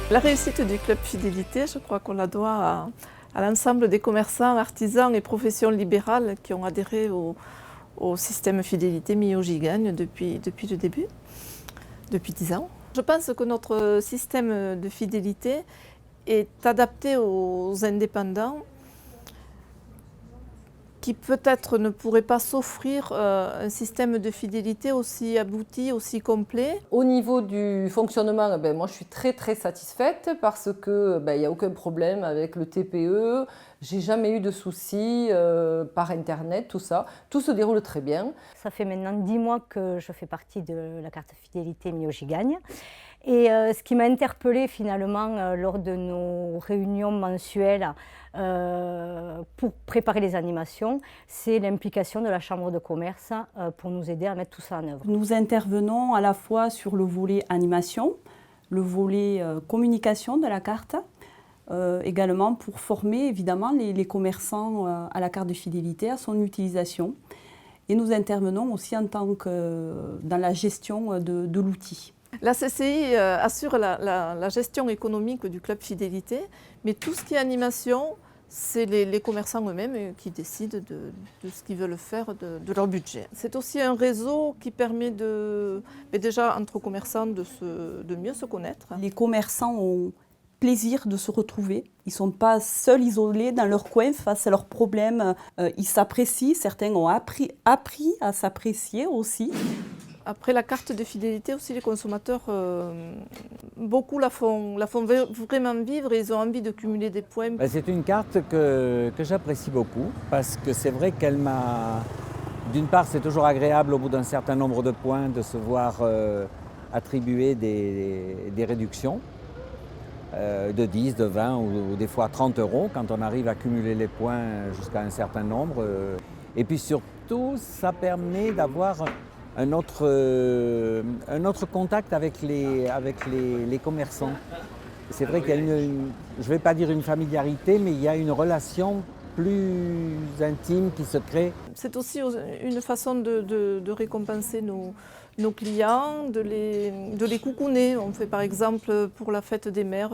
La réussite du club fidélité, je crois qu'on la doit à l'ensemble des commerçants, artisans et professions libérales qui ont adhéré au système fidélité Millau-Gigagne depuis le début, depuis 10 ans. Je pense que notre système de fidélité est adapté aux indépendants qui peut-être ne pourraient pas s'offrir un système de fidélité aussi abouti, aussi complet. Au niveau du fonctionnement, moi je suis très satisfaite parce que il n'y a aucun problème avec le TPE, j'ai jamais eu de soucis par internet, tout ça. Tout se déroule très bien. Ça fait maintenant 10 mois que je fais partie de la carte fidélité Millau-Gigagne. Et ce qui m'a interpellée finalement lors de nos réunions mensuelles pour préparer les animations, c'est l'implication de la Chambre de commerce pour nous aider à mettre tout ça en œuvre. Nous intervenons à la fois sur le volet animation, le volet communication de la carte, également pour former évidemment les commerçants à la carte de fidélité, à son utilisation. Et nous intervenons aussi en tant que dans la gestion de l'outil. La CCI assure la gestion économique du club fidélité, mais tout ce qui est animation, c'est les commerçants eux-mêmes qui décident de ce qu'ils veulent faire de leur budget. C'est aussi un réseau qui permet déjà entre commerçants de mieux se connaître. Les commerçants ont plaisir de se retrouver. Ils ne sont pas seuls, isolés dans leur coin face à leurs problèmes. Ils s'apprécient, certains ont appris à s'apprécier aussi. Après la carte de fidélité aussi, les consommateurs, beaucoup la font vraiment vivre et ils ont envie de cumuler des points. C'est une carte que j'apprécie beaucoup parce que c'est vrai qu'elle m'a... D'une part, c'est toujours agréable au bout d'un certain nombre de points de se voir attribuer des réductions de 10, de 20 ou des fois 30 € quand on arrive à cumuler les points jusqu'à un certain nombre. Et puis surtout, ça permet d'avoir un autre contact avec les commerçants. C'est vrai qu'il y a je ne vais pas dire une familiarité, mais il y a une relation plus intime qui se crée. C'est aussi une façon de récompenser nos clients, de les coucouner. On fait par exemple pour la fête des mères,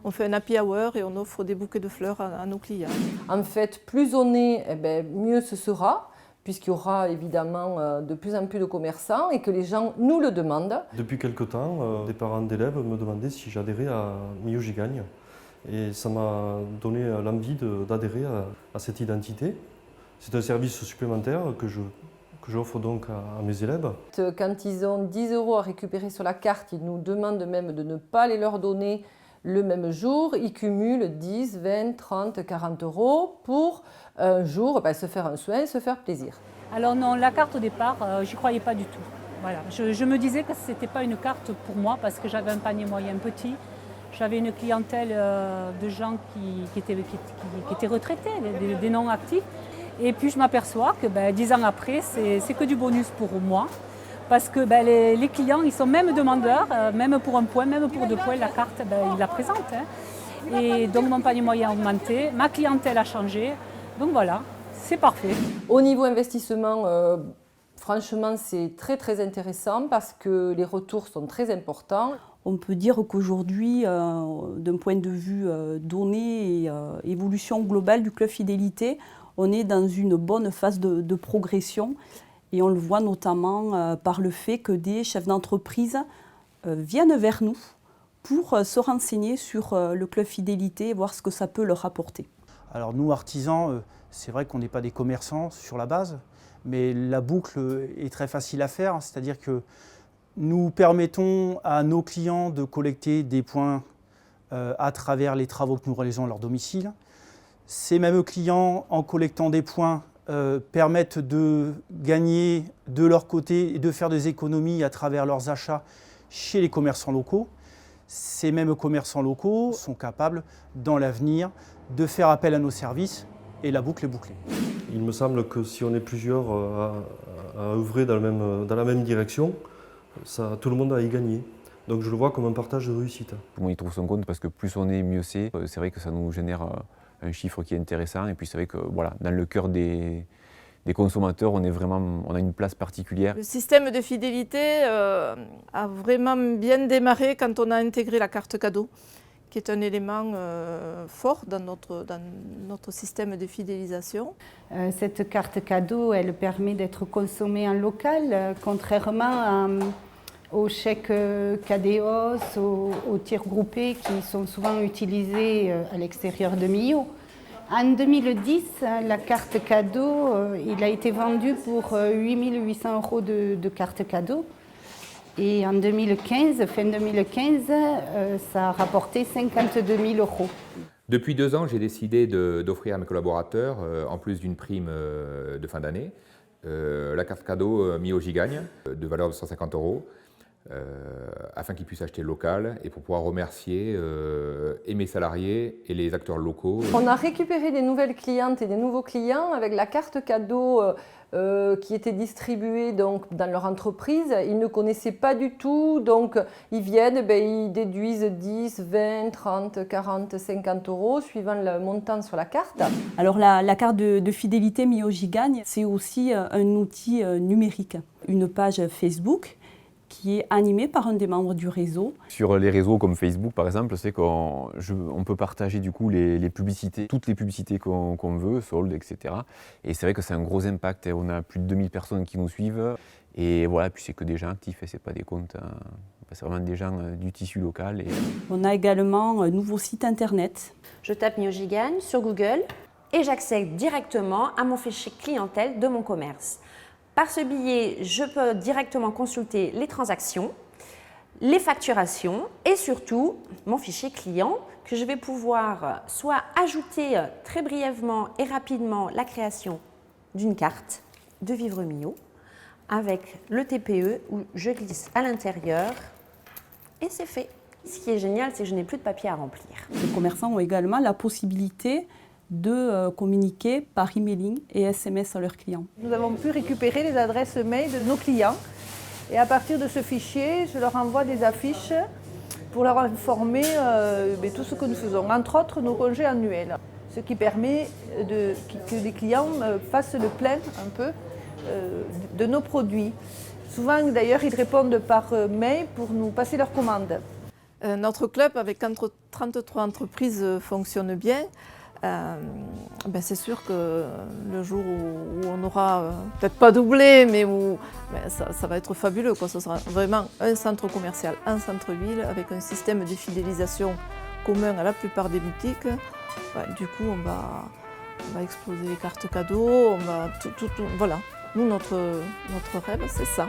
on fait un happy hour et on offre des bouquets de fleurs à nos clients. En fait, plus on est, mieux ce sera, puisqu'il y aura évidemment de plus en plus de commerçants et que les gens nous le demandent. Depuis quelque temps, des parents d'élèves me demandaient si j'adhérais à Millau-Gigagne. Et ça m'a donné l'envie d'adhérer à cette identité. C'est un service supplémentaire que j'offre donc à mes élèves. Quand ils ont 10 € à récupérer sur la carte, ils nous demandent même de ne pas les leur donner le même jour. Ils cumulent 10, 20, 30, 40 € pour un jour se faire un soin, se faire plaisir. Alors non, la carte au départ, j'y croyais pas du tout. Voilà. Je me disais que ce n'était pas une carte pour moi parce que j'avais un panier moyen petit. J'avais une clientèle de gens qui étaient retraités, des non-actifs. Et puis je m'aperçois que 10 ans après, c'est que du bonus pour moi. Parce que les clients, ils sont même demandeurs, même pour un point, même pour 2 points, la carte, ils la présentent. Et donc mon panier moyen a augmenté, ma clientèle a changé. Donc voilà, c'est parfait. Au niveau investissement, franchement, c'est très intéressant parce que les retours sont très importants. On peut dire qu'aujourd'hui, d'un point de vue données et évolution globale du club fidélité, on est dans une bonne phase de progression. Et on le voit notamment par le fait que des chefs d'entreprise viennent vers nous pour se renseigner sur le club fidélité et voir ce que ça peut leur apporter. Alors nous, artisans, c'est vrai qu'on n'est pas des commerçants sur la base, mais la boucle est très facile à faire, c'est-à-dire que nous permettons à nos clients de collecter des points à travers les travaux que nous réalisons à leur domicile. Ces mêmes clients, en collectant des points, permettent de gagner de leur côté et de faire des économies à travers leurs achats chez les commerçants locaux. ces mêmes commerçants locaux sont capables, dans l'avenir, de faire appel à nos services et la boucle est bouclée. Il me semble que si on est plusieurs à œuvrer dans la même direction, tout le monde a à y gagner. Donc je le vois comme un partage de réussite. Tout le monde y trouve son compte parce que plus on est, mieux c'est. C'est vrai que ça nous génère un chiffre qui est intéressant et puis c'est vrai que voilà, dans le cœur des consommateurs, on a une place particulière. Le système de fidélité a vraiment bien démarré quand on a intégré la carte cadeau, qui est un élément fort dans notre système de fidélisation. Cette carte cadeau, elle permet d'être consommée en local, contrairement aux chèques Cadeos, aux tirs groupés qui sont souvent utilisés à l'extérieur de Millau. En 2010, la carte cadeau, il a été vendu pour 8 800 € de carte cadeau. Et en 2015, fin 2015, ça a rapporté 52 000 €. Depuis 2 ans, j'ai décidé d'offrir à mes collaborateurs, en plus d'une prime de fin d'année, la carte cadeau Millau Gigagne de valeur de 150 €. Afin qu'ils puissent acheter local et pour pouvoir remercier et mes salariés et les acteurs locaux. On a récupéré des nouvelles clientes et des nouveaux clients avec la carte cadeau qui était distribuée donc, dans leur entreprise. Ils ne connaissaient pas du tout, donc ils viennent, ils déduisent 10, 20, 30, 40, 50 € suivant le montant sur la carte. Alors la carte de fidélité Millau Gigagne, c'est aussi un outil numérique, une page Facebook qui est animé par un des membres du réseau. Sur les réseaux comme Facebook par exemple, c'est qu'on peut partager du coup les publicités, toutes les publicités qu'on veut, soldes, etc. Et c'est vrai que c'est un gros impact. On a plus de 2000 personnes qui nous suivent. Et voilà, puis c'est que des gens actifs, et c'est pas des comptes, c'est vraiment des gens du tissu local. Et... On a également un nouveau site internet. Je tape Millau Gigagne sur Google et j'accède directement à mon fichier clientèle de mon commerce. Par ce biais, je peux directement consulter les transactions, les facturations et surtout mon fichier client que je vais pouvoir soit ajouter très brièvement et rapidement la création d'une carte de Vivre Millau avec le TPE où je glisse à l'intérieur et c'est fait. Ce qui est génial, c'est que je n'ai plus de papier à remplir. Les commerçants ont également la possibilité de communiquer par emailing et SMS à leurs clients. Nous avons pu récupérer les adresses mail de nos clients et à partir de ce fichier, je leur envoie des affiches pour leur informer de tout ce que nous faisons, entre autres nos congés annuels, ce qui permet que les clients fassent le plein un peu de nos produits. Souvent d'ailleurs, ils répondent par mail pour nous passer leurs commandes. Notre club avec 33 entreprises fonctionne bien. C'est sûr que le jour où on aura, peut-être pas doublé, mais où ça va être fabuleux, quoi. Ce sera vraiment un centre commercial, un centre-ville, avec un système de fidélisation commun à la plupart des boutiques. Du coup, on va exploser les cartes cadeaux, on va voilà. Nous, notre rêve, c'est ça.